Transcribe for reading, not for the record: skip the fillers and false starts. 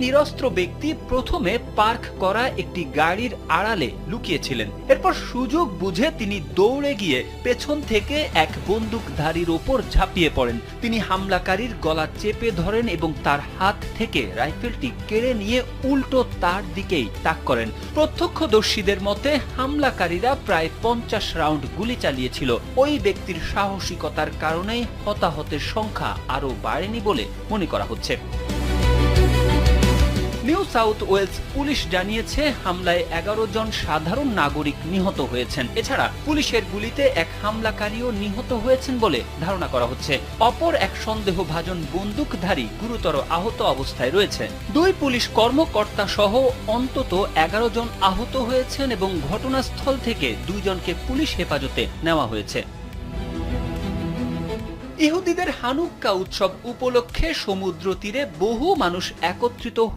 নিরস্ত্র ব্যক্তি প্রথমে পার্ক করা একটি গাড়ির আড়ালে লুকিয়েছিলেন। এরপর সুযোগ বুঝে তিনি দৌড়ে গিয়ে পেছন থেকে এক বন্দুকধারীর ওপর ঝাঁপিয়ে পড়েন। তিনি হামলাকারীর গলা চেপে ধরেন এবং তার হাত থেকে রাইফেলটি কেড়ে নিয়ে উল্টো তার দিকেই তাক করেন। প্রত্যক্ষদর্শীদের মতে হামলাকারীরা প্রায় 50 রাউন্ড গুলি চালিয়েছিল। ওই ব্যক্তির সাহসিকতার কারণেই হতাহতের সংখ্যা আরও বাড়েনি বলে মনে করা হচ্ছে। নিউ সাউথ ওয়েলস পুলিশ জানিয়েছে হামলায় 11 জন সাধারণ নাগরিক নিহত হয়েছেন। এছাড়া পুলিশের গুলিতে এক হামলাকারীও নিহত হয়েছেন বলে ধারণা করা হচ্ছে। অপর এক সন্দেহভাজন বন্দুকধারী গুরুতর আহত অবস্থায় রয়েছে। 2 পুলিশ কর্মকর্তা সহ অন্তত 11 জন আহত হয়েছেন এবং ঘটনাস্থল থেকে 2 জনকে পুলিশ হেফাজতে নেওয়া হয়েছে। ইহুদিদের হানুক্কা উৎসব উপলক্ষে সমুদ্র তীরে বহু মানুষ একত্রিত